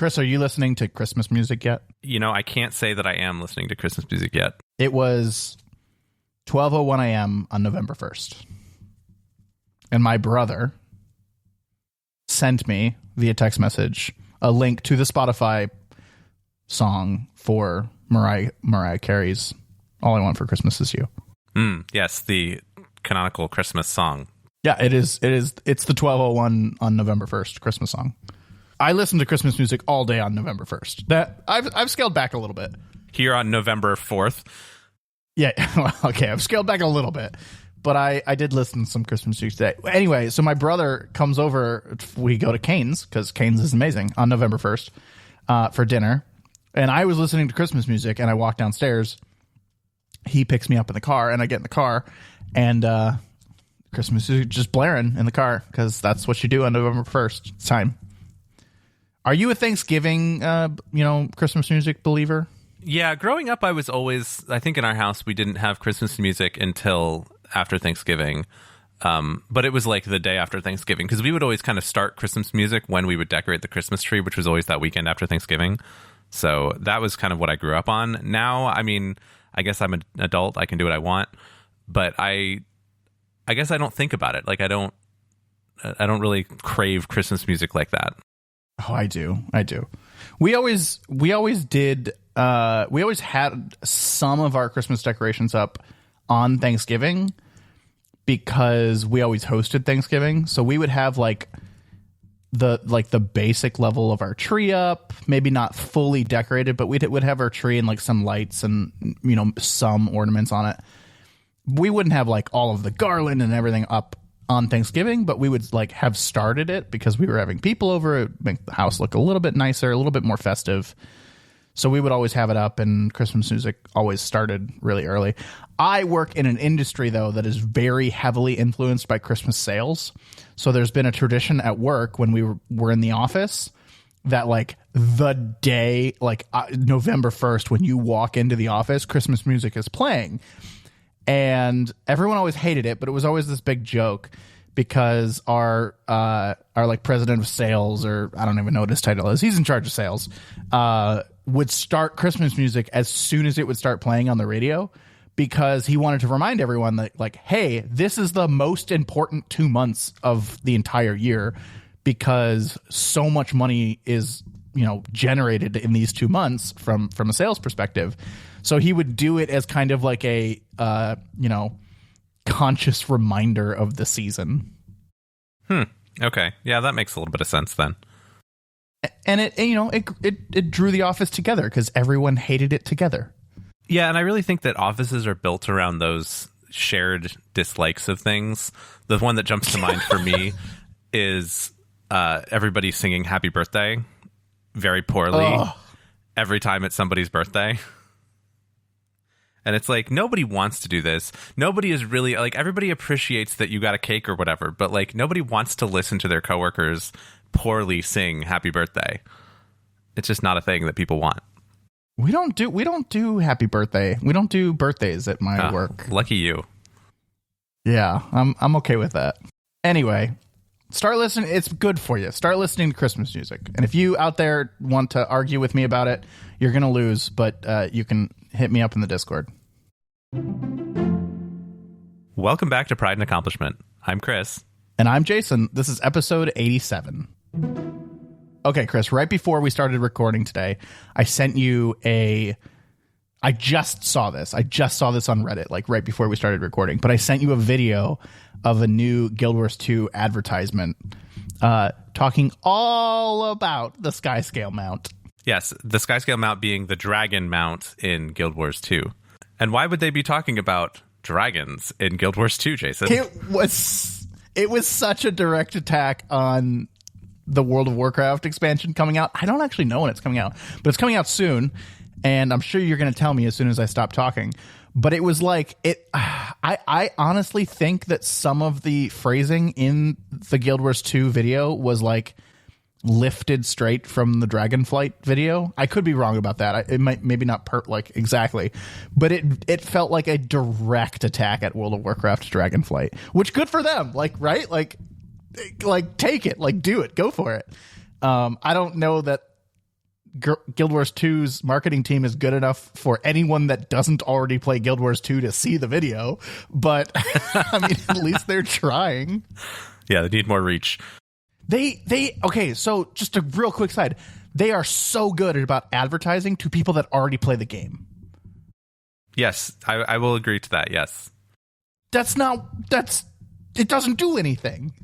Chris, are you listening to Christmas music yet? You know, I can't say that I am listening to Christmas music yet. It was 12:01 a.m. on November 1st. And my brother sent me via text message a link to the Spotify song for Mariah Carey's All I Want for Christmas Is You. Yes, the canonical Christmas song. Yeah, it is. It's the 12:01 on November 1st Christmas song. I listen to Christmas music all day on November 1st. That I've scaled back a little bit. Here on November 4th. Yeah, well, okay, I've scaled back a little bit. But I did listen to some Christmas music today. Anyway, so my brother comes over. We go to Cane's, because Cane's is amazing, on November 1st for dinner. And I was listening to Christmas music, and I walk downstairs. He picks me up in the car, and I get in the car, and Christmas music just blaring in the car, because that's what you do on November 1st. It's time. Are you a Thanksgiving, Christmas music believer? Yeah, growing up, I think in our house, we didn't have Christmas music until after Thanksgiving. But it was like the day after Thanksgiving, because we would always kind of start Christmas music when we would decorate the Christmas tree, which was always that weekend after Thanksgiving. So that was kind of what I grew up on. Now, I mean, I guess I'm an adult. I can do what I want. But I guess I don't think about it. Like, I don't really crave Christmas music like that. Oh, I do. We always did. We always had some of our Christmas decorations up on Thanksgiving, because we always hosted Thanksgiving. So we would have the basic level of our tree up, maybe not fully decorated, but would have our tree and like some lights and, some ornaments on it. We wouldn't have like all of the garland and everything up on Thanksgiving, but we would like have started it because we were having people over. It would make the house look a little bit nicer, a little bit more festive. So we would always have it up, and Christmas music always started really early. I work in an industry, though, that is very heavily influenced by Christmas sales. So there's been a tradition at work when we were in the office that like the day, like November 1st, when you walk into the office, Christmas music is playing. And everyone always hated it, but it was always this big joke, because our like president of sales, or I don't even know what his title is, he's in charge of sales, would start Christmas music as soon as it would start playing on the radio, because he wanted to remind everyone that, like, hey, this is the most important 2 months of the entire year, because so much money is, generated in these 2 months from a sales perspective. So he would do it as kind of like a, conscious reminder of the season. Okay. Yeah, that makes a little bit of sense then. And it drew the office together, because everyone hated it together. Yeah, and I really think that offices are built around those shared dislikes of things. The one that jumps to mind for me is everybody singing Happy Birthday very poorly every time it's somebody's birthday. And it's like, nobody wants to do this. Nobody is really, like, everybody appreciates that you got a cake or whatever, but like nobody wants to listen to their coworkers poorly sing Happy Birthday. It's just not a thing that people want. We don't do Happy Birthday. We don't do birthdays at my work. Lucky you. Yeah, I'm okay with that. Anyway, start listening. It's good for you. Start listening to Christmas music. And if you out there want to argue with me about it, you're going to lose, but you can hit me up in the Discord. Welcome back to Pride and Accomplishment. I'm Chris. And I'm Jason. This is episode 87. Okay, Chris, right before we started recording today, I sent you I just saw this. I just saw this on Reddit, like right before we started recording. But I sent you a video of a new Guild Wars 2 advertisement talking all about the Skyscale mount. Yes, the Skyscale mount being the dragon mount in Guild Wars 2. And why would they be talking about dragons in Guild Wars 2, Jason? It was such a direct attack on the World of Warcraft expansion coming out. I don't actually know when it's coming out, but it's coming out soon. And I'm sure you're going to tell me as soon as I stop talking. But it was like, I honestly think that some of the phrasing in the Guild Wars 2 video was like lifted straight from the Dragonflight video. I could be wrong about that. It might, maybe not exactly, but it felt like a direct attack at World of Warcraft Dragonflight, which good for them. Like, right? Like take it, like do it, go for it. I don't know that Guild Wars 2's marketing team is good enough for anyone that doesn't already play Guild Wars 2 to see the video. But I mean, at least they're trying. Yeah, they need more reach. Okay, so just a real quick side. They are so good about advertising to people that already play the game. Yes, I will agree to that, yes. It doesn't do anything.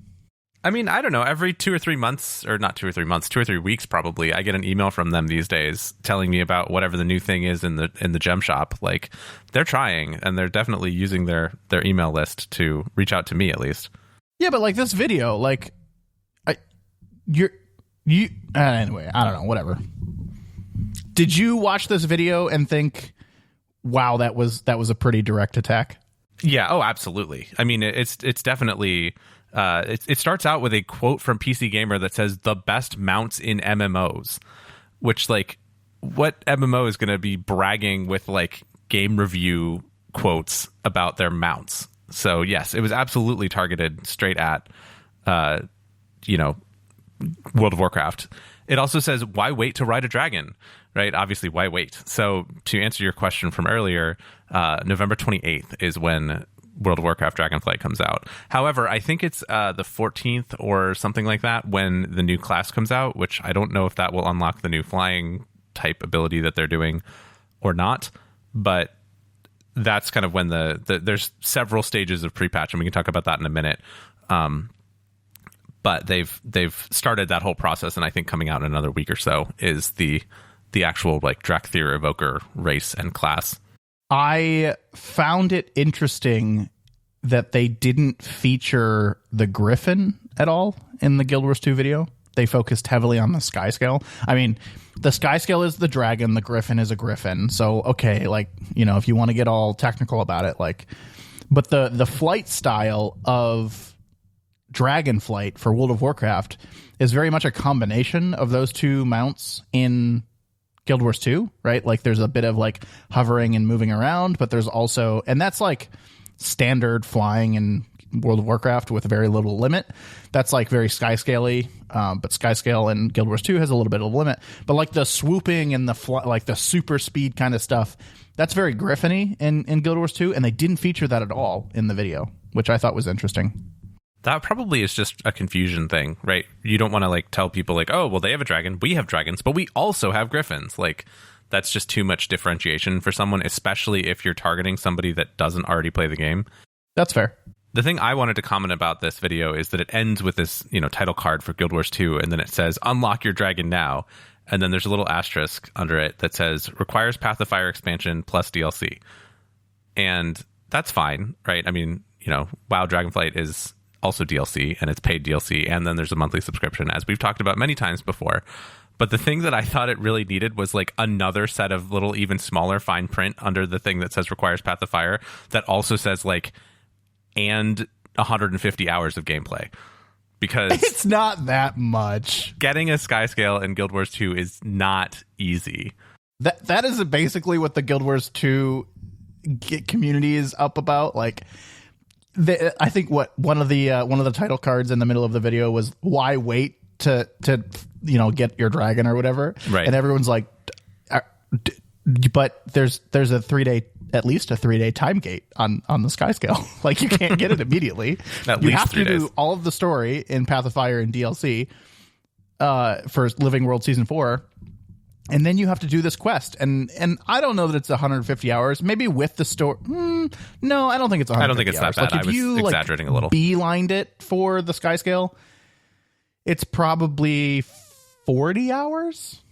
I mean, I don't know, every 2 or 3 months, or not 2 or 3 months, 2 or 3 weeks probably, I get an email from them these days telling me about whatever the new thing is in the gem shop. Like, they're trying, and they're definitely using their email list to reach out to me, at least. Yeah, but like this video, like, anyway, I don't know, whatever. Did you watch this video and think, wow, that was a pretty direct attack? Yeah, oh, absolutely. I mean, it's definitely... It starts out with a quote from PC Gamer that says the best mounts in MMOs, which, like, what MMO is going to be bragging with like game review quotes about their mounts? So yes, it was absolutely targeted straight at, World of Warcraft. It also says, why wait to ride a dragon? Right? Obviously, why wait? So to answer your question from earlier, November 28th is when World of Warcraft Dragonflight comes out. However, I think it's the 14th or something like that when the new class comes out, which I don't know if that will unlock the new flying type ability that they're doing or not. But that's kind of when there's several stages of pre-patch, and we can talk about that in a minute. But they've started that whole process, and I think coming out in another week or so is the actual like Drakthir Evoker race and class. I found it interesting that they didn't feature the Griffin at all in the Guild Wars 2 video. They focused heavily on the sky scale. I mean, the sky scale is the dragon, the Griffin is a griffin. So, okay, like, if you want to get all technical about it, like, but the flight style of Dragonflight for World of Warcraft is very much a combination of those two mounts in Guild Wars 2, right? Like there's a bit of like hovering and moving around, but there's also, and that's like standard flying in World of Warcraft with very little limit. That's like very sky scaley, but sky scale in Guild Wars 2 has a little bit of limit. But like the swooping and like the super speed kind of stuff, that's very Griffin-y in Guild Wars 2, and they didn't feature that at all in the video, which I thought was interesting. That probably is just a confusion thing, right? You don't want to like tell people like, oh, well, they have a dragon, we have dragons, but we also have griffins. Like, that's just too much differentiation for someone, especially if you're targeting somebody that doesn't already play the game. That's fair. The thing I wanted to comment about this video is that it ends with this, title card for Guild Wars 2, and then it says, unlock your dragon now. And then there's a little asterisk under it that says, requires Path of Fire expansion plus DLC. And that's fine, right? I mean, WoW Dragonflight is also DLC, and it's paid DLC, and then there's a monthly subscription, as we've talked about many times before. But the thing that I thought it really needed was like another set of little, even smaller fine print under the thing that says requires Path of Fire that also says like, and 150 hours of gameplay. Because it's not that much. Getting a sky scale in Guild Wars 2 is not easy. That is basically what the Guild Wars 2 community is up about. Like, I think one of the title cards in the middle of the video was, why wait to get your dragon or whatever, right? And everyone's like, but there's at least a 3-day time gate on the sky scale. Like, you can't get it immediately. You have to do all of the story in Path of Fire and DLC for Living World Season 4. And then you have to do this quest. And I don't know that it's 150 hours. Maybe with the story. No, I don't think it's 150 hours. I don't think it's that bad. Like, if you exaggerating a little. Beelined it for the sky scale, it's probably 40 hours.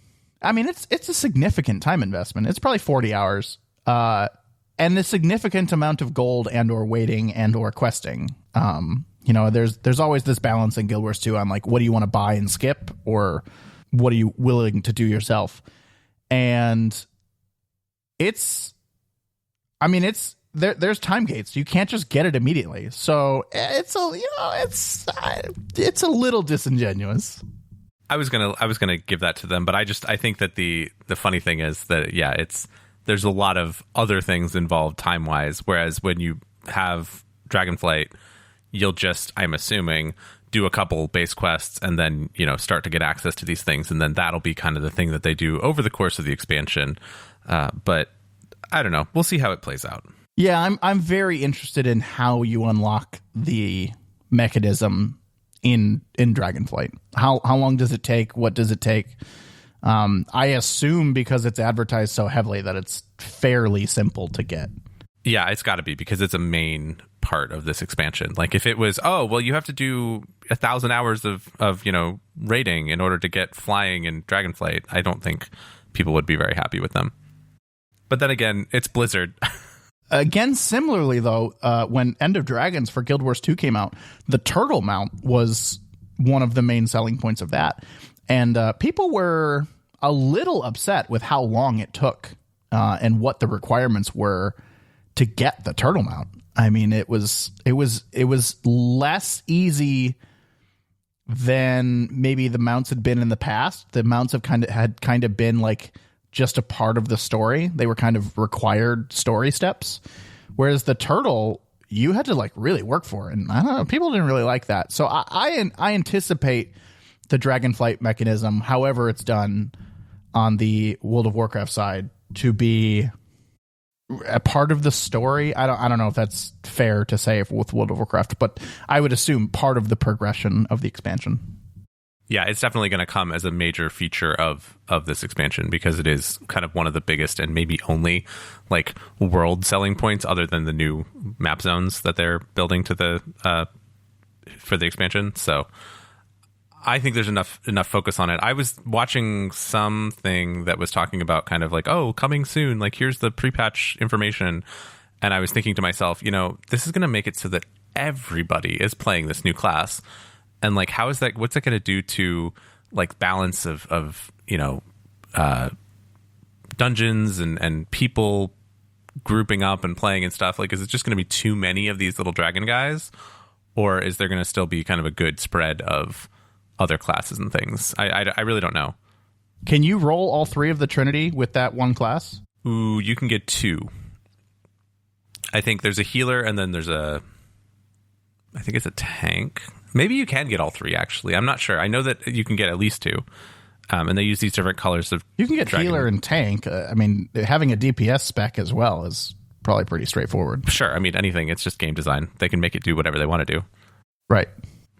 I mean, it's a significant time investment. It's probably 40 hours. And a significant amount of gold and or waiting and or questing. There's always this balance in Guild Wars 2 on like, what do you want to buy and skip, or what are you willing to do yourself? And there's time gates. You can't just get it immediately. So it's a little disingenuous. I was gonna give that to them, but I think that the funny thing is that there's a lot of other things involved time wise. Whereas when you have Dragonflight, you'll just, I'm assuming, do a couple base quests and then, start to get access to these things. And then that'll be kind of the thing that they do over the course of the expansion. But I don't know. We'll see how it plays out. Yeah, I'm very interested in how you unlock the mechanism in Dragonflight. How long does it take? What does it take? I assume because it's advertised so heavily that it's fairly simple to get. Yeah, it's got to be because it's a main part of this expansion. Like if it was, you have to do 1,000 hours of raiding in order to get flying in Dragonflight, I don't think people would be very happy with them. But then again, it's Blizzard. Again, similarly, though, when End of Dragons for Guild Wars 2 came out, the turtle mount was one of the main selling points of that. And people were a little upset with how long it took and what the requirements were to get the turtle mount. I mean, it was less easy than maybe the mounts had been in the past. The mounts had kind of been like just a part of the story. They were kind of required story steps. Whereas the turtle, you had to like really work for it. And I don't know, people didn't really like that. So I anticipate the Dragonflight mechanism, however it's done on the World of Warcraft side, to be a part of the story. I don't know if that's fair to say with World of Warcraft, but I would assume part of the progression of the expansion. Yeah, it's definitely going to come as a major feature of this expansion because it is kind of one of the biggest and maybe only like world selling points other than the new map zones that they're building to the for the expansion. So I think there's enough focus on it. I was watching something that was talking about kind of like, coming soon, like here's the pre-patch information. And I was thinking to myself, this is going to make it so that everybody is playing this new class. And like, what's that going to do to like balance of dungeons and people grouping up and playing and stuff? Like, is it just going to be too many of these little dragon guys? Or is there going to still be kind of a good spread of other classes and things? I really don't know. Can you roll all three of the Trinity with that one class? Ooh, you can get two. I think there's a healer and then I think it's a tank. Maybe you can get all three, actually. I'm not sure. I know that you can get at least two. And they use these different colors of You can get dragon. healer and tank. I mean, having a DPS spec as well is probably pretty straightforward. Sure. I mean, anything. It's just game design. They can make it do whatever they want to do. Right.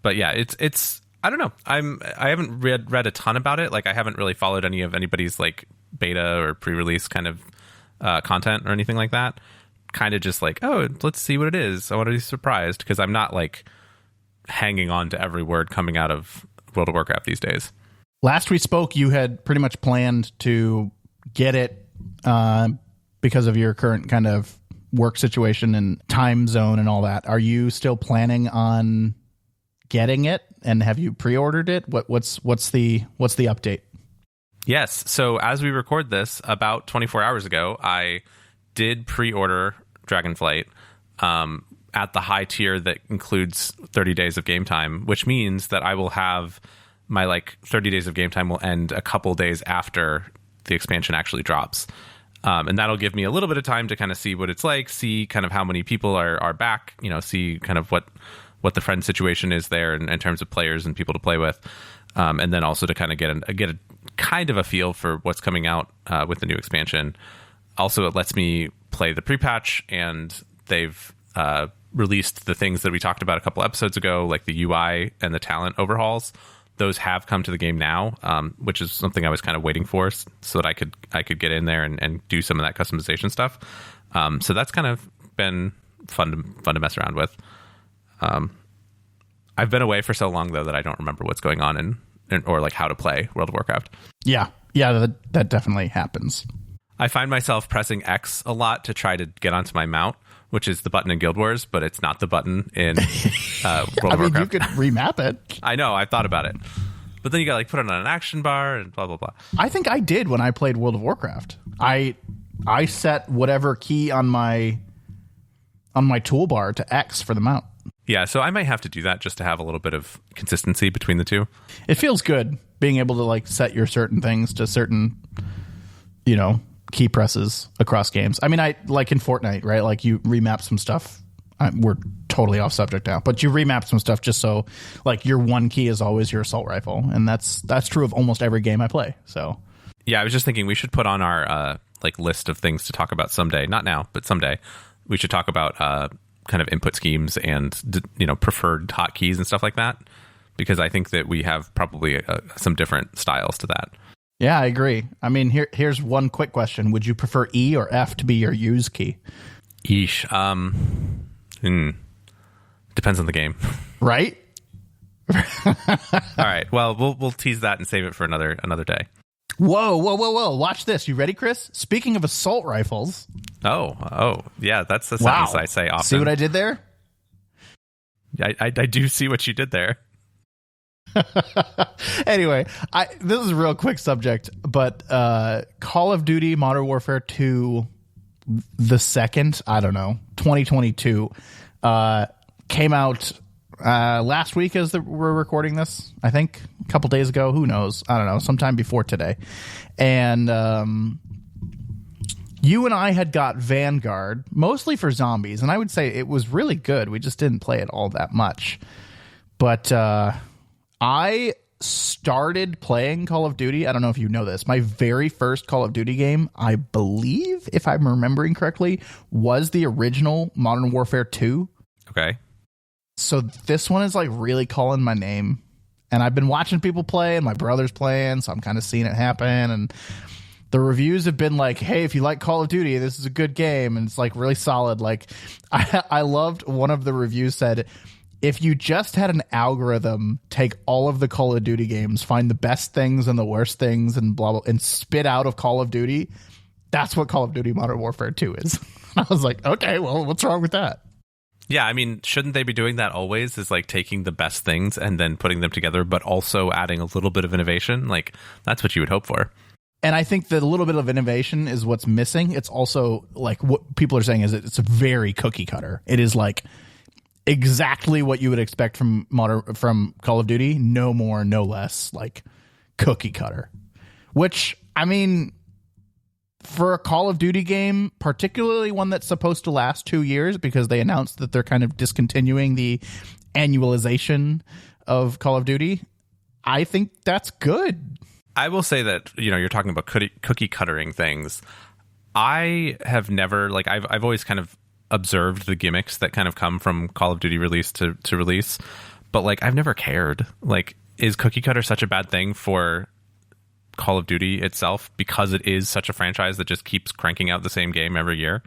But yeah, it's I don't know. I haven't read a ton about it. Like I haven't really followed anybody's like beta or pre-release kind of content or anything like that. Kind of just like, let's see what it is. I want to be surprised because I'm not like hanging on to every word coming out of World of Warcraft these days. Last we spoke, you had pretty much planned to get it because of your current kind of work situation and time zone and all that. Are you still planning on getting it, and have you pre-ordered it? What's the update? Yes. So as we record this, about 24 hours ago, I did pre-order Dragonflight at the high tier that includes 30 days of game time, which means that I will have my 30 days of game time will end a couple days after the expansion actually drops. And that'll give me a little bit of time to kind of see what it's like, see kind of how many people are back, see kind of what the friend situation is there in terms of players and people to play with. And then also to kind of get a kind of a feel for what's coming out with the new expansion. Also, it lets me play the pre-patch, and they've released the things that we talked about a couple episodes ago, like the UI and the talent overhauls. Those have come to the game now, which is something I was kind of waiting for, so that I could get in there and do some of that customization stuff. So that's kind of been fun to mess around with. I've been away for so long though that I don't remember what's going on or like how to play World of Warcraft. Yeah, that definitely happens. I find myself pressing X a lot to try to get onto my mount, which is the button in Guild Wars, but it's not the button in World of Warcraft. You could remap it. I know, I've thought about it. But then you got to put it on an action bar and blah, blah, blah. I think I did when I played World of Warcraft. I set whatever key on my toolbar to X for the mount. Yeah, so I might have to do that just to have a little bit of consistency between the two. It feels good being able to set your certain things to certain, key presses across games. I mean, I like in Fortnite, right? Like you remap some stuff. We're totally off subject now, but you remapped some stuff just so like your one key is always your assault rifle, and that's true of almost every game I play. So yeah, I was just thinking we should put on our like list of things to talk about someday. Not now, but someday. We should talk about kind of input schemes and preferred hotkeys and stuff like that, because I think that we have probably some different styles to that. Yeah, I agree. I mean, here's one quick question: would you prefer E or F to be your use key? Eesh. Depends on the game. Right? All right. Well, we'll tease that and save it for another day. Whoa. Watch this. You ready, Chris? Speaking of assault rifles. Oh. Yeah, that's the sentence I say often. See what I did there? I do see what you did there. Anyway, this is a real quick subject, but Call of Duty Modern Warfare 2, the second, 2022, came out last week as we're recording this, I think a couple days ago, who knows, I don't know, sometime before today. And you and I had got Vanguard mostly for zombies, and I would say it was really good. We just didn't play it all that much. But I started playing Call of Duty. I don't know if you know this. My very first Call of Duty game, I believe, if I'm remembering correctly, was the original Modern Warfare 2. Okay. So this one is like really calling my name. And I've been watching people play, and my brother's playing, so I'm kind of seeing it happen. And the reviews have been like, hey, if you like Call of Duty, this is a good game. And it's like really solid. Like I loved one of the reviews said, if you just had an algorithm take all of the Call of Duty games, find the best things and the worst things and blah, blah, and spit out of Call of Duty, that's what Call of Duty Modern Warfare 2 is. I was like, okay, well, what's wrong with that? Yeah, I mean, shouldn't they be doing that always, is like taking the best things and then putting them together, but also adding a little bit of innovation? Like, that's what you would hope for. And I think that a little bit of innovation is what's missing. It's also like what people are saying is it's a very cookie cutter. It is like exactly what you would expect from Call of Duty, no more, no less, like cookie cutter. Which, I mean, for a Call of Duty game, particularly one that's supposed to last 2 years, because they announced that they're kind of discontinuing the annualization of Call of Duty, I think that's good. I will say that, you're talking about cookie cuttering things. I have never, like, I've always kind of observed the gimmicks that kind of come from Call of Duty release to release, but like I've never cared. Like, is cookie cutter such a bad thing for Call of Duty itself because it is such a franchise that just keeps cranking out the same game every year?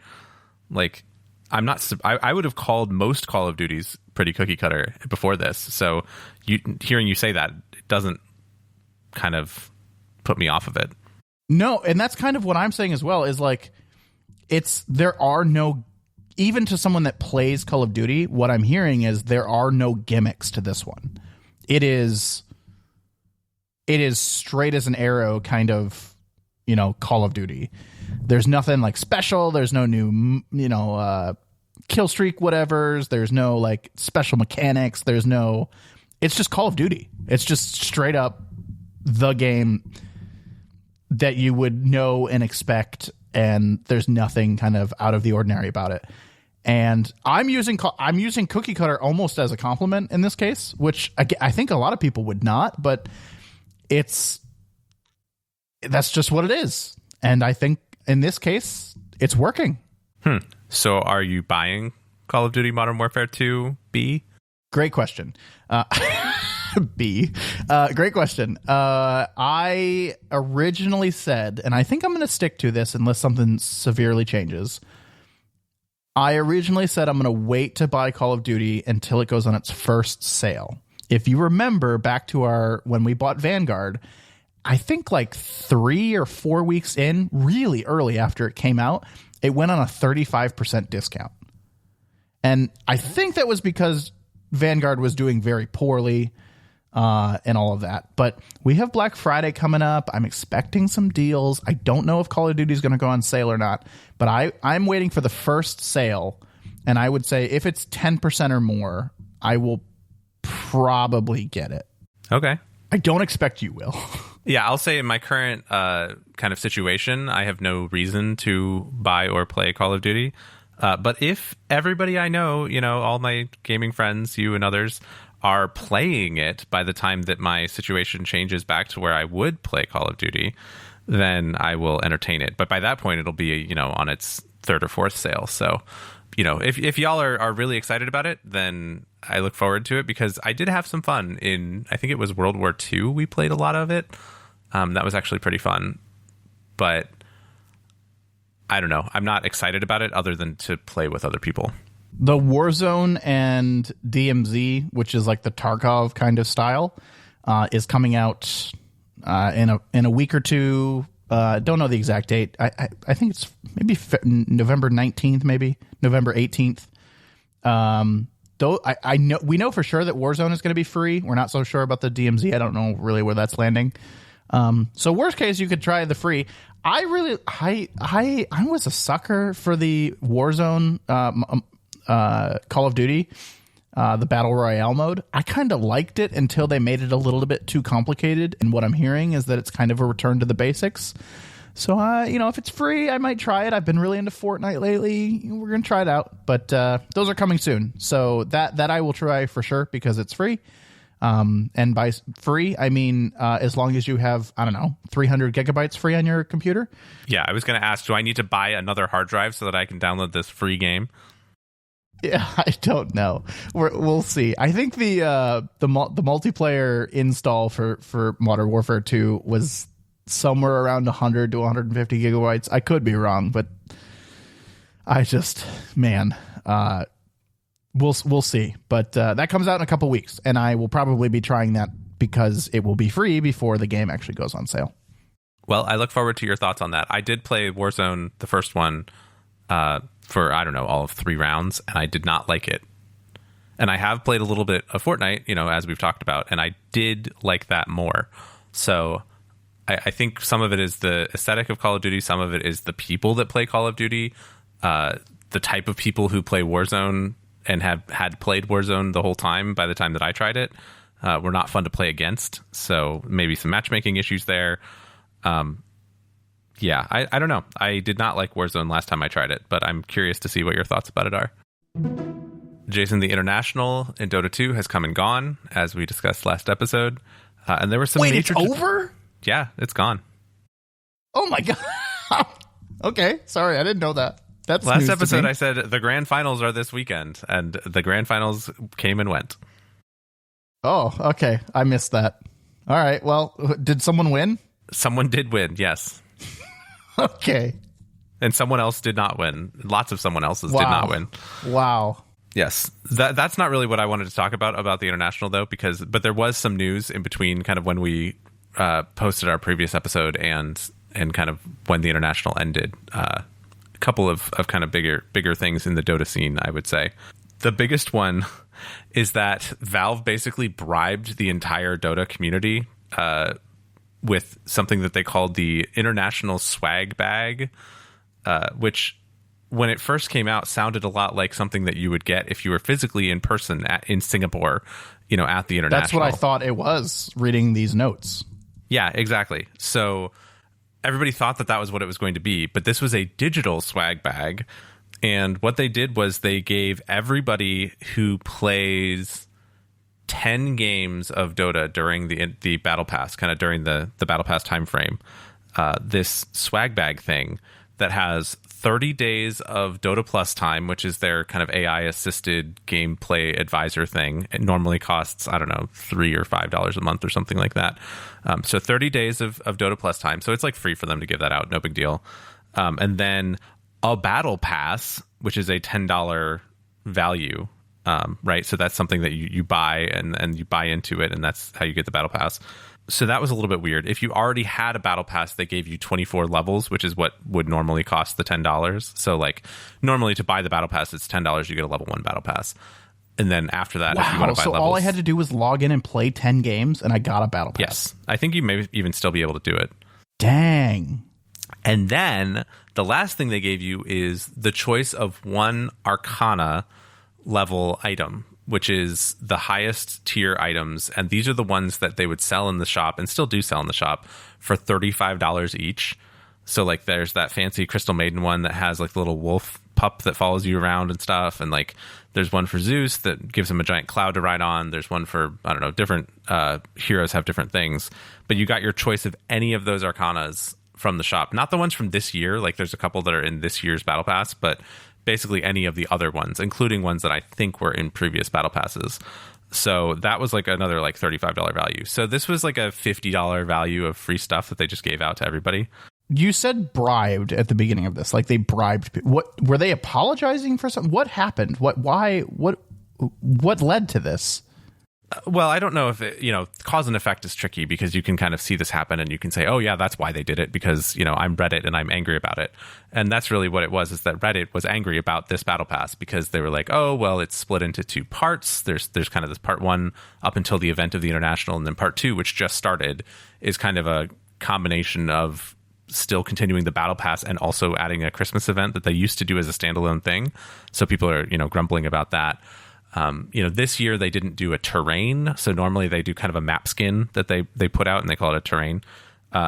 Like, I would have called most Call of Duties pretty cookie cutter before this. So hearing you say that, it doesn't kind of put me off of it. No, and that's kind of what I'm saying as well, is like there are no, even to someone that plays Call of Duty, what I'm hearing is there are no gimmicks to this one. It is straight as an arrow kind of, Call of Duty. There's nothing like special. There's no new, kill streak whatevers. There's no like special mechanics. It's just Call of Duty. It's just straight up the game that you would know and expect, and there's nothing kind of out of the ordinary about it. And I'm using cookie cutter almost as a compliment in this case, which I think a lot of people would not, but that's just what it is. And I think in this case, it's working. So are you buying Call of Duty Modern Warfare 2 B? Great question. B. Great question. I originally said, and I think I'm going to stick to this unless something severely changes. I originally said I'm going to wait to buy Call of Duty until it goes on its first sale. If you remember back to when we bought Vanguard, I think like 3 or 4 weeks in, really early after it came out, it went on a 35% discount. And I think that was because Vanguard was doing very poorly and all of that. But we have Black Friday coming up. I'm expecting some deals. I don't know if Call of Duty is going to go on sale or not, but I'm waiting for the first sale. And I would say if it's 10% or more, I will probably get it. Okay. I don't expect you will. Yeah, I'll say in my current kind of situation, I have no reason to buy or play Call of Duty. But if everybody I know, all my gaming friends, you and others, are playing it by the time that my situation changes back to where I would play Call of Duty, then I will entertain it. But by that point, it'll be, on its third or fourth sale. So, if y'all are really excited about it, then I look forward to it, because I did have some fun in, I think it was World War II. We played a lot of it. That was actually pretty fun. But I don't know. I'm not excited about it other than to play with other people. The Warzone and DMZ, which is like the Tarkov kind of style, is coming out in a week or two. Don't know the exact date. I think it's maybe November 19th, maybe November 18th. Though I know we know for sure that Warzone is going to be free. We're not so sure about the DMZ. I don't know really where that's landing. So worst case, you could try the free. I was a sucker for the Warzone Call of Duty, the Battle Royale mode. I kind of liked it until they made it a little bit too complicated. And what I'm hearing is that it's kind of a return to the basics. So, if it's free, I might try it. I've been really into Fortnite lately. We're going to try it out. But those are coming soon. So that I will try for sure because it's free. And by free, I mean, as long as you have, 300 gigabytes free on your computer. Yeah, I was going to ask, do I need to buy another hard drive so that I can download this free game? Yeah, I don't know. We'll see. I think the multiplayer install for Modern Warfare 2 was somewhere around 100 to 150 gigabytes. I could be wrong, but I just, we'll see. But that comes out in a couple weeks, and I will probably be trying that because it will be free before the game actually goes on sale. Well, I look forward to your thoughts on that. I did play Warzone, the first one, for, all of 3 rounds, and I did not like it. And I have played a little bit of Fortnite, as we've talked about, and I did like that more. So I think some of it is the aesthetic of Call of Duty, some of it is the people that play Call of Duty, the type of people who play Warzone and had played Warzone the whole time by the time that I tried it, were not fun to play against. So maybe some matchmaking issues there. Yeah, I don't know. I did not like Warzone last time I tried it, but I'm curious to see what your thoughts about it are. Jason, the International in Dota 2 has come and gone, as we discussed last episode. And there were some major... Wait, it's over? Yeah, it's gone. Oh my God. Okay, sorry, I didn't know that. That's last episode I said the grand finals are this weekend, and the grand finals came and went. Oh, okay. I missed that. All right, well, did someone win? Someone did win, yes. Okay. And someone else did not win. Lots of someone else's did not win. Wow. Yes. That's not really what I wanted to talk about the International, though, but there was some news in between kind of when we posted our previous episode and kind of when the International ended. A couple of kind of bigger things in the Dota scene, I would say. The biggest one is that Valve basically bribed the entire Dota community with something that they called the International Swag Bag, which when it first came out sounded a lot like something that you would get if you were physically in person in Singapore, at the International. That's what I thought it was, reading these notes. Yeah, exactly. So everybody thought that was what it was going to be, but this was a digital swag bag. And what they did was they gave everybody who plays 10 games of Dota during the Battle Pass, kind of during the Battle Pass time frame, this swag bag thing that has 30 days of Dota Plus time, which is their kind of AI-assisted gameplay advisor thing. It normally costs, I don't know, $3 or $5 a month or something like that. So 30 days of Dota Plus time. So it's like free for them to give that out. No big deal. And then a Battle Pass, which is a $10 value, right? So that's something that you buy and you buy into it, and that's how you get the Battle Pass. So that was a little bit weird. If you already had a Battle Pass, they gave you 24 levels, which is what would normally cost the $10. So like normally to buy the Battle Pass, it's $10. You get a level 1 Battle Pass. And then after that, if you want to buy levels... all I had to do was log in and play 10 games, and I got a Battle Pass. Yes. I think you may even still be able to do it. Dang. And then the last thing they gave you is the choice of one Arcana level item, which is the highest tier items. And these are the ones that they would sell in the shop and still do sell in the shop for $35 each. So like there's that fancy Crystal Maiden one that has like the little wolf pup that follows you around and stuff. And like there's one for Zeus that gives him a giant cloud to ride on. There's one for, I don't know, different heroes have different things. But you got your choice of any of those Arcanas from the shop. Not the ones from this year. Like there's a couple that are in this year's Battle Pass, but basically any of the other ones, including ones that I think were in previous Battle Passes. So that was like another like $35 value. So this was like a $50 value of free stuff that they just gave out to everybody. You said bribed at the beginning of this, like they bribed people. What were they apologizing for something? What happened? What led to this? Well, I don't know if it, cause and effect is tricky because you can kind of see this happen and you can say, oh yeah, that's why they did it because, I'm Reddit and I'm angry about it. And that's really what it was, is that Reddit was angry about this Battle Pass because they were like, oh, well, it's split into two parts. There's kind of this part one up until the event of the International, and then part two, which just started, is kind of a combination of still continuing the Battle Pass and also adding a Christmas event that they used to do as a standalone thing. So people are, grumbling about that. This year they didn't do a terrain. So normally they do kind of a map skin that they put out and they call it a terrain.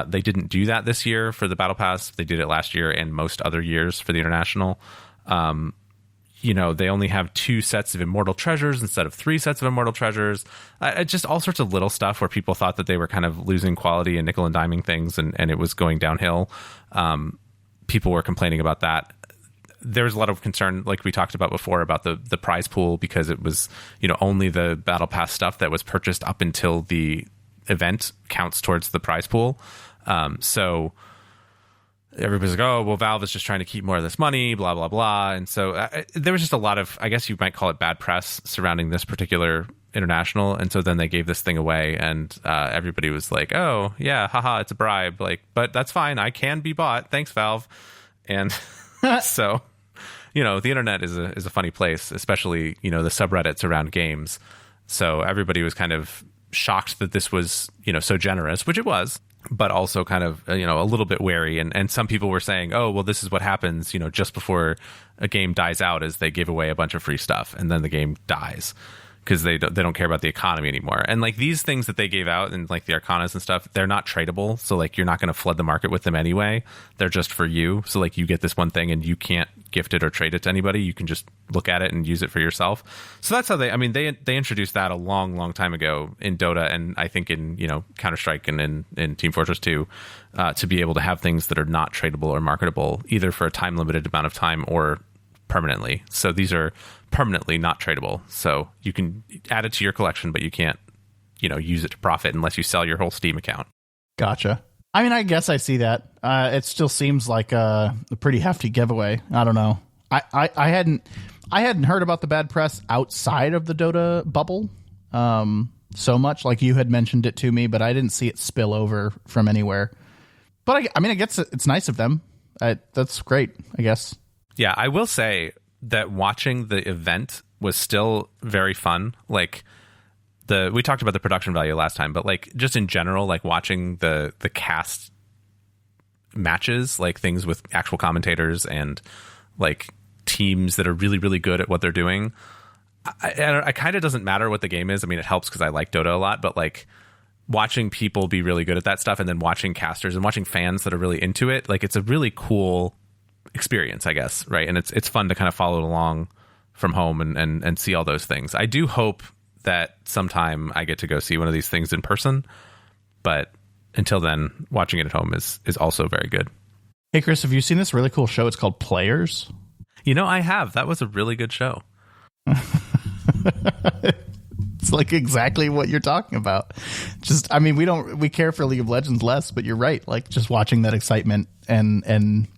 They didn't do that this year for the Battle Pass. They did it last year and most other years for the International. They only have 2 sets of Immortal Treasures instead of 3 sets of Immortal Treasures. Just all sorts of little stuff where people thought that they were kind of losing quality and nickel and diming things and it was going downhill. People were complaining about that. There was a lot of concern, like we talked about before, about the prize pool because it was, only the Battle Pass stuff that was purchased up until the event counts towards the prize pool. So everybody's like, oh, well, Valve is just trying to keep more of this money, blah, blah, blah. And so there was just a lot of, I guess you might call it bad press surrounding this particular International. And so then they gave this thing away and everybody was like, oh, yeah, haha, it's a bribe. Like, but that's fine. I can be bought. Thanks, Valve. And so, the internet is a funny place, especially, the subreddits around games. So everybody was kind of shocked that this was, so generous, which it was, but also kind of, a little bit wary. And some people were saying, oh, well, this is what happens, just before a game dies out, is they give away a bunch of free stuff and then the game dies because they don't care about the economy anymore. And like these things that they gave out and like the Arcanas and stuff, they're not tradable. So like you're not going to flood the market with them anyway. They're just for you. So like you get this one thing and you can't gift it or trade it to anybody. You can just look at it and use it for yourself. So that's how they introduced that a long, long time ago in Dota and I think in, Counter-Strike and in Team Fortress 2 to be able to have things that are not tradable or marketable either for a time limited amount of time or permanently. So these are permanently not tradable. So you can add it to your collection, but you can't, use it to profit unless you sell your whole Steam account. Gotcha. I mean, I guess I see that. It still seems like a pretty hefty giveaway. I don't know. I hadn't heard about the bad press outside of the Dota bubble so much. Like you had mentioned it to me, but I didn't see it spill over from anywhere. But I guess it's nice of them. That's great, I guess. Yeah, I will say that watching the event was still very fun. Like we talked about the production value last time, but like just in general, like watching the cast matches, like things with actual commentators and like teams that are really, really good at what they're doing. I kind of doesn't matter what the game is. I mean, it helps because I like Dota a lot, but like watching people be really good at that stuff and then watching casters and watching fans that are really into it, like it's a really cool experience, I guess, right? And it's fun to kind of follow it along from home and see all those things. I do hope that sometime I get to go see one of these things in person, but until then, watching it at home is also very good. Hey, Chris, have you seen this really cool show? It's called Players. I have. That was a really good show. It's like exactly what you're talking about. We care for League of Legends less, but you're right. Like just watching that excitement and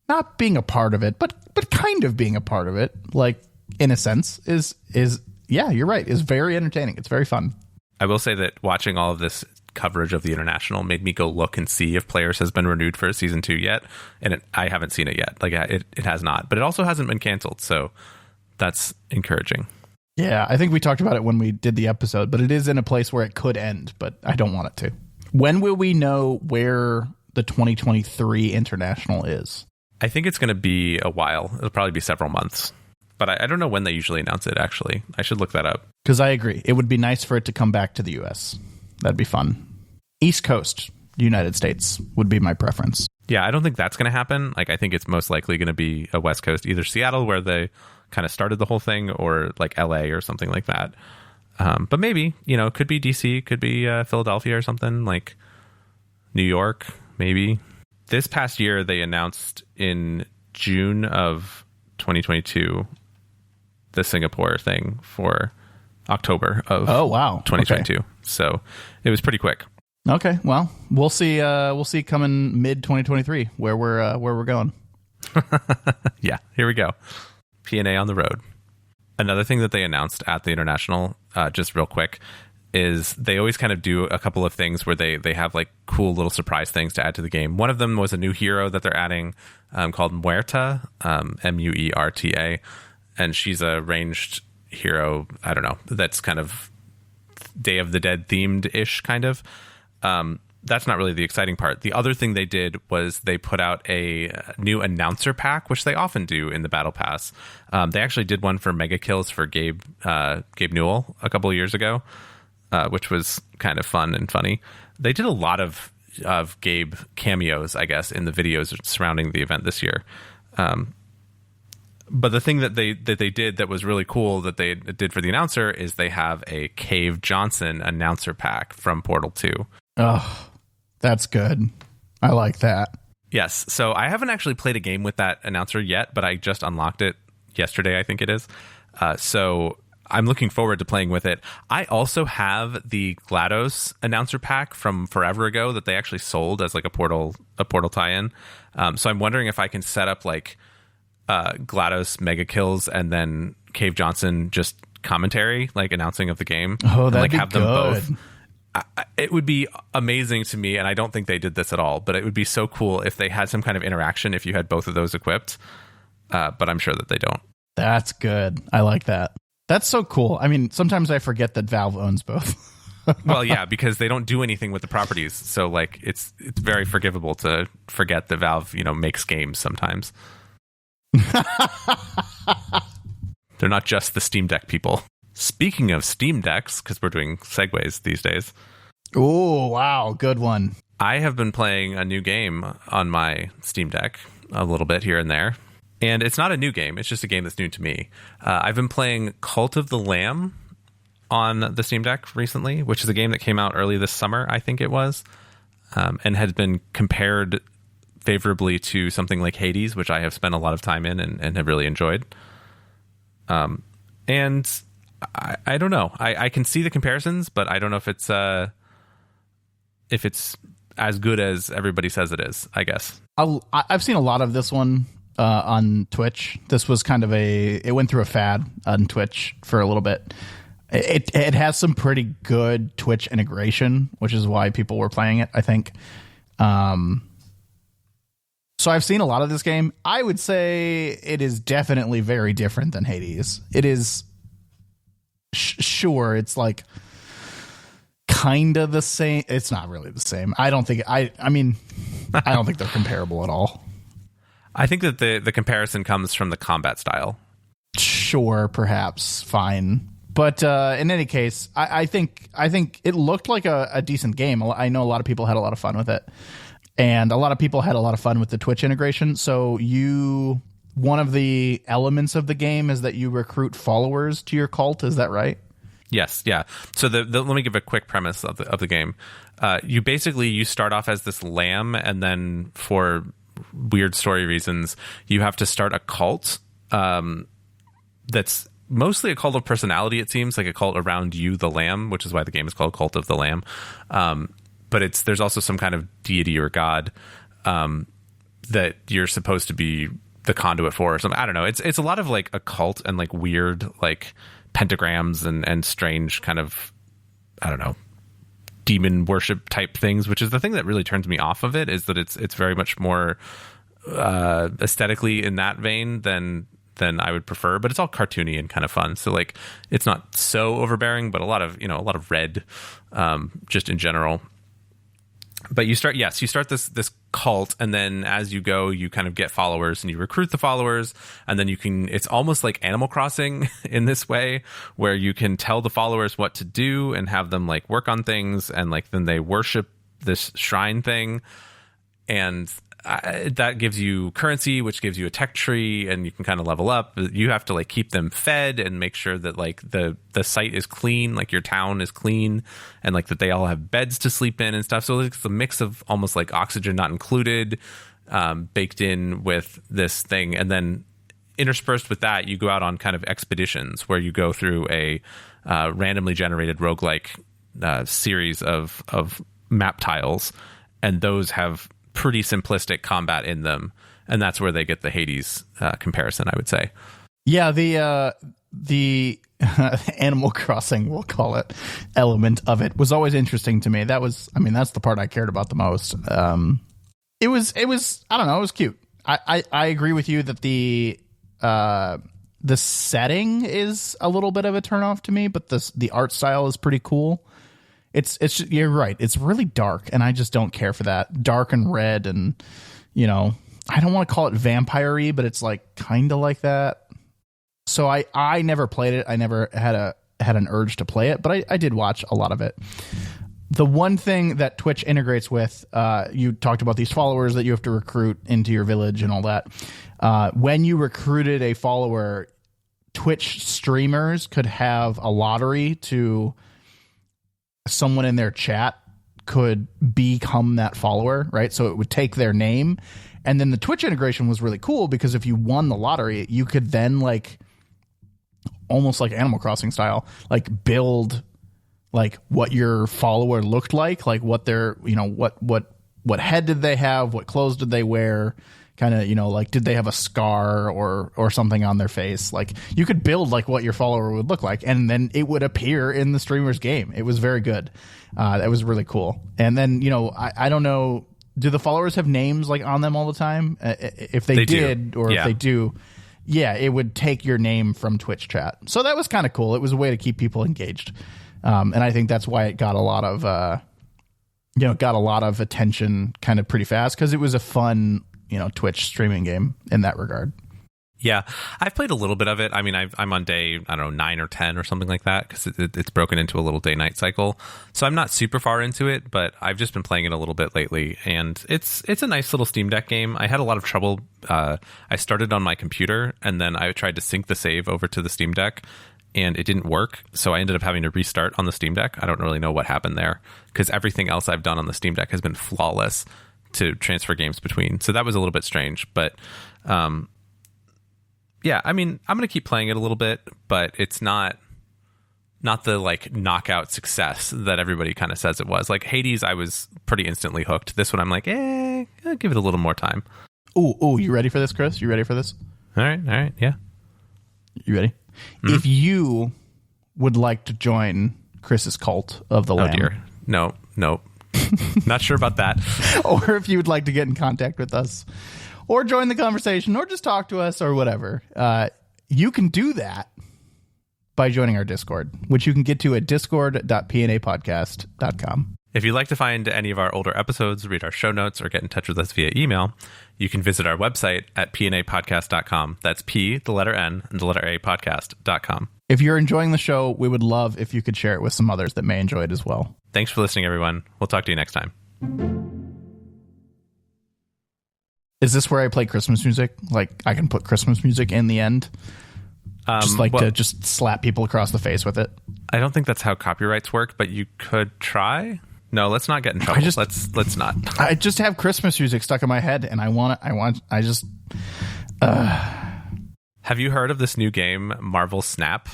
not being a part of it, but kind of being a part of it, like in a sense, is yeah, you're right, is very entertaining. It's very fun. I will say that watching all of this coverage of the International made me go look and see if Players has been renewed for a season 2 yet, and I haven't seen it yet. Like it has not, but it also hasn't been canceled, so that's encouraging. Yeah, I think we talked about it when we did the episode, but it is in a place where it could end, but I don't want it to. When will we know where the 2023 International is? I think it's going to be a while. It'll probably be several months. But I don't know when they usually announce it, actually. I should look that up. Because I agree. It would be nice for it to come back to the U.S. That'd be fun. East Coast, United States would be my preference. Yeah, I don't think that's going to happen. Like, I think it's most likely going to be a West Coast, either Seattle, where they kind of started the whole thing, or like LA or something like that. But maybe, could be DC, could be Philadelphia or something, like New York, maybe. This past year, they announced in June of 2022 the Singapore thing for October of 2022. Okay. So it was pretty quick. Okay, well, we'll see. We'll see coming mid 2023 where we're going. Yeah, here we go. P&A on the road. Another thing that they announced at the International, just real quick, is they always kind of do a couple of things where they have like cool little surprise things to add to the game. One of them was a new hero that they're adding called Muerta, Muerta, and she's a ranged hero. I don't know. That's kind of Day of the Dead themed ish kind of. That's not really the exciting part. The other thing they did was they put out a new announcer pack, which they often do in the Battle Pass. They actually did one for Mega Kills for Gabe Newell a couple of years ago, which was kind of fun and funny. They did a lot of Gabe cameos, I guess, in the videos surrounding the event this year. But the thing that they did that was really cool that they did for the announcer is they have a Cave Johnson announcer pack from Portal 2. Oh, that's good. I like that. Yes. So I haven't actually played a game with that announcer yet, but I just unlocked it yesterday, I think it is. So I'm looking forward to playing with it. I also have the GLaDOS announcer pack from forever ago that they actually sold as like a Portal tie-in. So I'm wondering if I can set up like GLaDOS Mega Kills and then Cave Johnson just commentary, like announcing of the game. Oh, that'd like be have good. Them both. It would be amazing to me, and I don't think they did this at all, but it would be so cool if they had some kind of interaction if you had both of those equipped. But I'm sure that they don't. That's good. I like that. That's so cool. I mean, sometimes I forget that Valve owns both. Well, yeah, because they don't do anything with the properties. So like it's very forgivable to forget that Valve, makes games sometimes. They're not just the Steam Deck people. Speaking of Steam Decks, because we're doing segues these days. Oh, wow. Good one. I have been playing a new game on my Steam Deck a little bit here and there. And it's not a new game. It's just a game that's new to me. I've been playing Cult of the Lamb on the Steam Deck recently, which is a game that came out early this summer, I think it was, and has been compared favorably to something like Hades, which I have spent a lot of time in and have really enjoyed. And I don't know. I can see the comparisons, but I don't know if it's as good as everybody says it is, I guess. I've seen a lot of this one on Twitch. This was kind of it went through a fad on Twitch for a little bit. It has some pretty good Twitch integration, which is why people were playing it, I think. So I've seen a lot of this game. I would say it is definitely very different than Hades. It is sure it's like kind of the same. It's not really the same. I don't think I mean I don't think they're comparable at all. I think that the comparison comes from the combat style. Sure, perhaps, fine. But in any case, I think it looked like a decent game. I know a lot of people had a lot of fun with it. And a lot of people had a lot of fun with the Twitch integration. So one of the elements of the game is that you recruit followers to your cult. Is that right? Yes. Yeah. So let me give a quick premise of the game. You start off as this lamb, and then for weird story reasons, you have to start a cult that's mostly a cult of personality, it seems, like a cult around you, the lamb, which is why the game is called Cult of the Lamb. But there's also some kind of deity or god that you're supposed to be the conduit for or something. I don't know. It's a lot of like occult and like weird like pentagrams and strange kind of, I don't know, demon worship type things, which is the thing that really turns me off of it, is that it's very much more aesthetically in that vein than I would prefer, but it's all cartoony and kind of fun. So like it's not so overbearing, but a lot of red just in general. But you start this cult, and then as you go, you kind of get followers and you recruit the followers, and then it's almost like Animal Crossing in this way, where you can tell the followers what to do and have them like work on things, and like then they worship this shrine thing. And that gives you currency, which gives you a tech tree, and you can kind of level up. You have to like keep them fed and make sure that like the site is clean, like your town is clean, and like that they all have beds to sleep in and stuff. So it's a mix of almost like oxygen not included, baked in with this thing. And then interspersed with that, you go out on kind of expeditions where you go through a randomly generated roguelike series of map tiles, and those have pretty simplistic combat in them, and that's where they get the Hades comparison, I would say. Yeah, the Animal Crossing, we'll call it, element of it was always interesting to me. That's the part I cared about the most. It was I don't know, it was cute. I agree with you that the setting is a little bit of a turnoff to me, but the art style is pretty cool. It's you're right. It's really dark, and I just don't care for that. Dark and red, and I don't want to call it vampire-y, but it's like kind of like that. So I never played it. I never had an urge to play it, but I did watch a lot of it. The one thing that Twitch integrates with, you talked about these followers that you have to recruit into your village and all that. When you recruited a follower, Twitch streamers could have a lottery to someone in their chat could become that follower, right? So it would take their name, and then the Twitch integration was really cool because if you won the lottery, you could then like almost like Animal Crossing style, like build like what your follower looked like what their, what head did they have, what clothes did they wear, kind of, like did they have a scar or something on their face? Like you could build like what your follower would look like, and then it would appear in the streamer's game. It was very good. That was really cool. And then, I don't know, do the followers have names like on them all the time? If they did, or if they do, yeah, it would take your name from Twitch chat. So that was kind of cool. It was a way to keep people engaged. And I think that's why it got a lot of attention kind of pretty fast, because it was a fun, Twitch streaming game in that regard. Yeah, I've played a little bit of it. I mean, I'm on day, 9 or 10 or something like that, because it's broken into a little day-night cycle. So I'm not super far into it, but I've just been playing it a little bit lately, and it's a nice little Steam Deck game. I had a lot of trouble. I started on my computer, and then I tried to sync the save over to the Steam Deck, and it didn't work, so I ended up having to restart on the Steam Deck. I don't really know what happened there, because everything else I've done on the Steam Deck has been flawless to transfer games between. So that was a little bit strange, but yeah, I mean, I'm going to keep playing it a little bit, but it's not the like knockout success that everybody kind of says it was. Like Hades, I was pretty instantly hooked. This one, I'm like, I'll give it a little more time. Ooh, you ready for this, Chris? You ready for this? All right, yeah. You ready? Mm-hmm. If you would like to join Chris's cult of the Lamb. Oh dear. No. Not sure about that. Or if you would like to get in contact with us, or join the conversation, or just talk to us, or whatever, you can do that by joining our Discord, which you can get to at discord.pnapodcast.com. If you'd like to find any of our older episodes, read our show notes, or get in touch with us via email, you can visit our website at pnapodcast.com. That's P, the letter N, and the letter A, podcast.com. If you're enjoying the show, we would love if you could share it with some others that may enjoy it as well. Thanks for listening, everyone. We'll talk to you next time. Is this where I play Christmas music? Like, I can put Christmas music in the end? To just slap people across the face with it? I don't think that's how copyrights work, but you could try. No, let's not get in trouble. Let's not. I just have Christmas music stuck in my head, and Have you heard of this new game, Marvel Snap?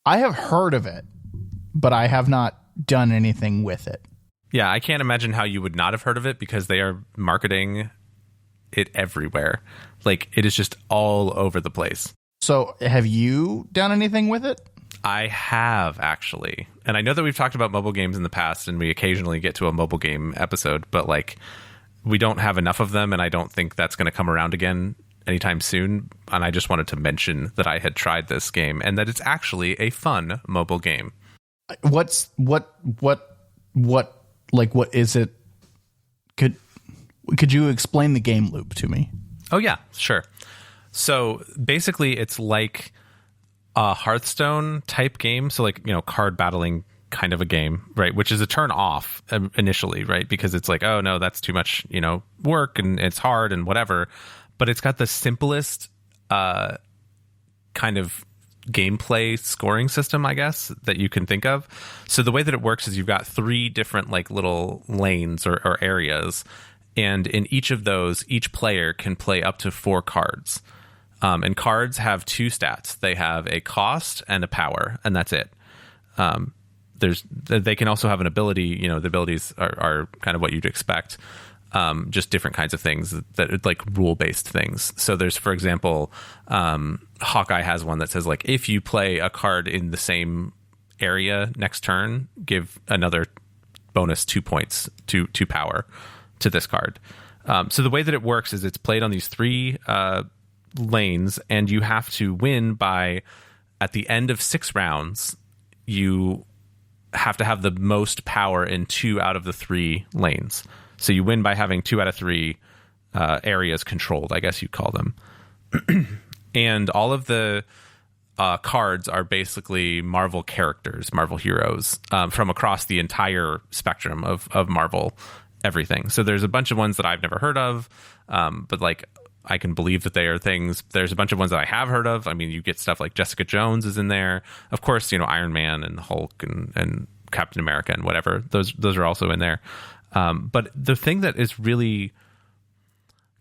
I have heard of it, but I have not done anything with it. Yeah, I can't imagine how you would not have heard of it, because they are marketing it everywhere. Like, it is just all over the place. So have you done anything with it? I have, actually. And I know that we've talked about mobile games in the past, and we occasionally get to a mobile game episode, but like, we don't have enough of them, and I don't think that's going to come around again anytime soon. And I just wanted to mention that I had tried this game, and that it's actually a fun mobile game. What is it? Could you explain the game loop to me? Oh yeah, sure. So basically it's like a Hearthstone type game. So like, card battling kind of a game, right? Which is a turn off initially, right? Because it's like, oh no, that's too much, work and it's hard and whatever. But it's got the simplest kind of gameplay scoring system, I guess, that you can think of. So the way that it works is you've got 3 different like little lanes or areas, and in each of those, each player can play up to 4 cards. And cards have 2 stats. They have a cost and a power, and that's it. They can also have an ability. The abilities are kind of what you'd expect. Just different kinds of things that are like rule-based things. So there's, for example, Hawkeye has one that says like, if you play a card in the same area next turn, give another bonus 2 points to power to this card. So the way that it works is it's played on these 3 lanes, and you have to win by, at the end of 6 rounds, you have to have the most power in 2 out of the 3 lanes. So you win by having 2 out of 3 areas controlled, I guess you'd call them. And all of the cards are basically Marvel characters, Marvel heroes, from across the entire spectrum of Marvel everything. So there's a bunch of ones that I've never heard of, but like I can believe that they are things. There's a bunch of ones that I have heard of. I mean, you get stuff like Jessica Jones is in there. Of course, Iron Man and Hulk and Captain America and whatever. Those are also in there. But the thing that is really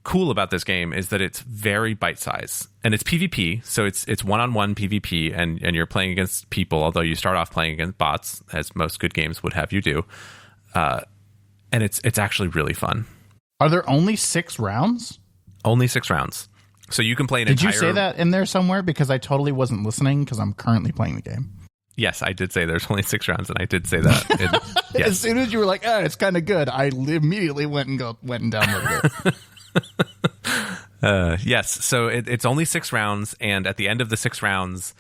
cool about this game is that it's very bite-sized, and it's PvP. So it's one-on-one PvP, and you're playing against people, although you start off playing against bots, as most good games would have you do. And it's actually really fun. Are there only 6 rounds? Only 6 rounds. So you can play an entire... Did you say that in there somewhere? Because I totally wasn't listening, because I'm currently playing the game. Yes, I did say there's only 6 rounds, and I did say that. Yes. As soon as you were like, it's kind of good, I immediately went and downloaded it. Yes, so it's only 6 rounds, and at the end of the 6 rounds,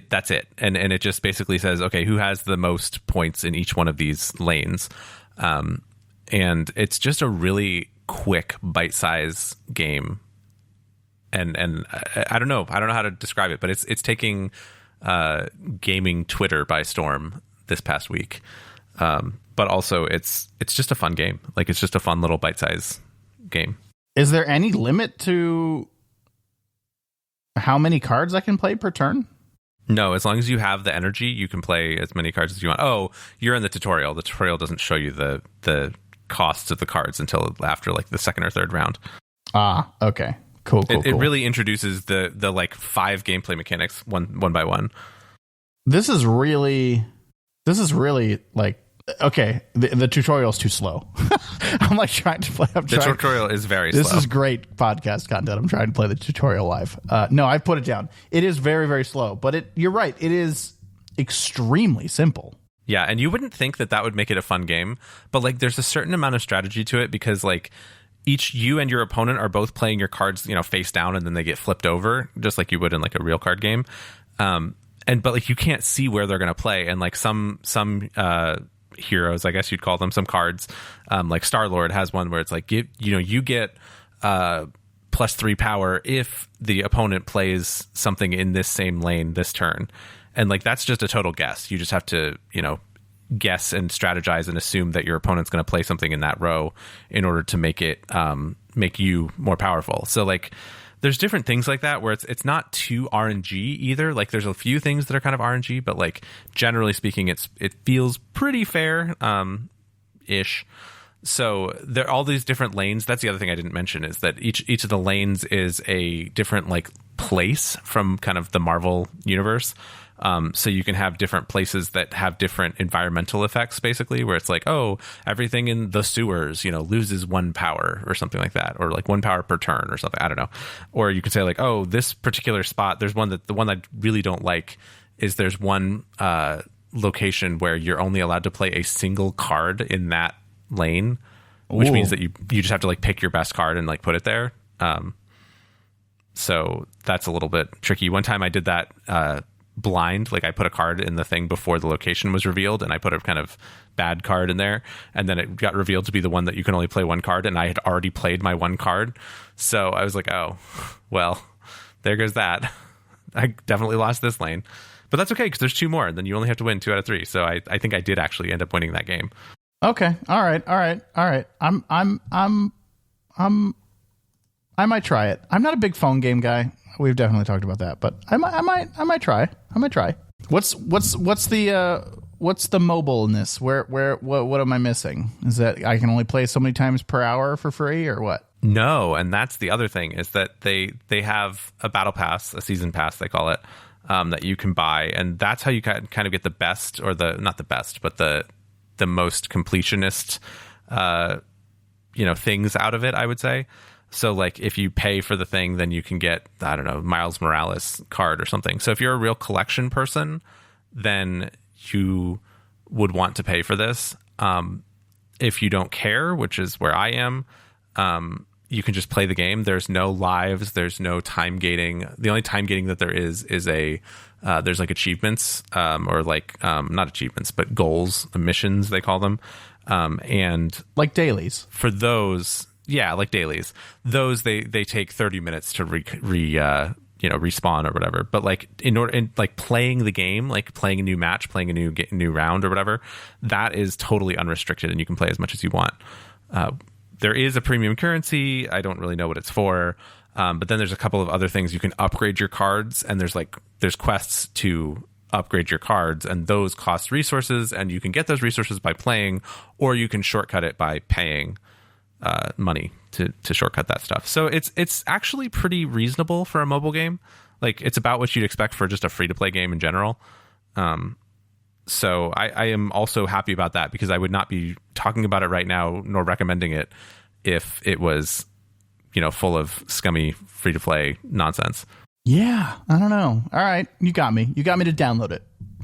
that's it. And it just basically says, okay, who has the most points in each one of these lanes? And it's just a really quick bite-size game. And I don't know how to describe it, but it's taking gaming Twitter by storm this past week. But also it's just a fun game. Like, it's just a fun little bite-size game. Is there any limit to how many cards I can play per turn? No, as long as you have the energy, you can play as many cards as you want. Oh, you're in the tutorial. The tutorial doesn't show you the costs of the cards until after like the 2nd or 3rd round. Ah, okay. Cool. It really introduces the like 5 gameplay mechanics one by one. This is really like, okay, the tutorial's too slow. I'm like trying to play. Tutorial is very slow. This is great podcast content. I'm trying to play the tutorial live. No, I've put it down. It is very, very slow, but you're right. It is extremely simple. Yeah, and you wouldn't think that would make it a fun game, but like there's a certain amount of strategy to it, because like you and your opponent are both playing your cards, face down, and then they get flipped over, just like you would in like a real card game. But like you can't see where they're going to play, and like some heroes, I guess you'd call them, some cards, like Star-Lord has one where it's like you get +3 power if the opponent plays something in this same lane this turn. And like that's just a total guess. You just have to, guess and strategize and assume that your opponent's going to play something in that row in order to make it make you more powerful. So like there's different things like that where it's not too RNG either. Like there's a few things that are kind of RNG, but like generally speaking, it feels pretty fair ish. So there are all these different lanes. That's the other thing I didn't mention, is that each of the lanes is a different like place from kind of the Marvel universe. So you can have different places that have different environmental effects, basically, where it's like, oh, everything in the sewers, loses 1 power or something like that, or like 1 power per turn or something. I don't know. Or you could say like, oh, this particular spot, the one I really don't like is there's one location where you're only allowed to play a single card in that lane, which means that you just have to like pick your best card and like put it there. So that's a little bit tricky. One time I did that blind, like I put a card in the thing before the location was revealed, and I put a kind of bad card in there, and then it got revealed to be the one that you can only play 1 card, and I had already played my 1 card. So I was like, oh, well, there goes that. I definitely lost this lane. But that's okay because there's 2 more. Then you only have to win 2 out of 3. So I think I did actually end up winning that game. Okay. All right. I might try it. I'm not a big phone game guy. We've definitely talked about that, but I might try. What's the mobileness? What am I missing? Is that I can only play so many times per hour for free, or what? No, and that's the other thing is that they have a battle pass, a season pass they call it, that you can buy, and that's how you kind of get the best, or not the best, but the most completionist things out of it, I would say. So like if you pay for the thing, then you can get, I don't know, Miles Morales card or something. So if you're a real collection person, then you would want to pay for this. If you don't care, which is where I am, you can just play the game. There's no lives. There's no time gating. The only time gating that there is there's like achievements, or like not achievements, but goals, missions they call them, and like dailies. For those, yeah, like dailies. Those they take 30 minutes to respawn or whatever. But like like playing the game, like playing a new match, playing a new round or whatever, that is totally unrestricted, and you can play as much as you want. There is a premium currency. I don't really know what it's for. But then there's a couple of other things. You can upgrade your cards, and there's quests to upgrade your cards, and those cost resources, and you can get those resources by playing, or you can shortcut it by paying money to shortcut that stuff. So it's actually pretty reasonable for a mobile game. Like it's about what you'd expect for just a free-to-play game in general. So I am also happy about that, because I would not be talking about it right now nor recommending it if it was, full of scummy free-to-play nonsense. Yeah, I don't know. All right, you got me. You got me to download it.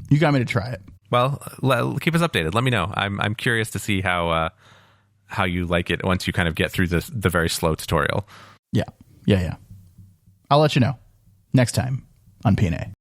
You got me to try it. Well, keep us updated. Let me know. I'm curious to see how you like it once you kind of get through the very slow tutorial. Yeah. I'll let you know next time on P&A.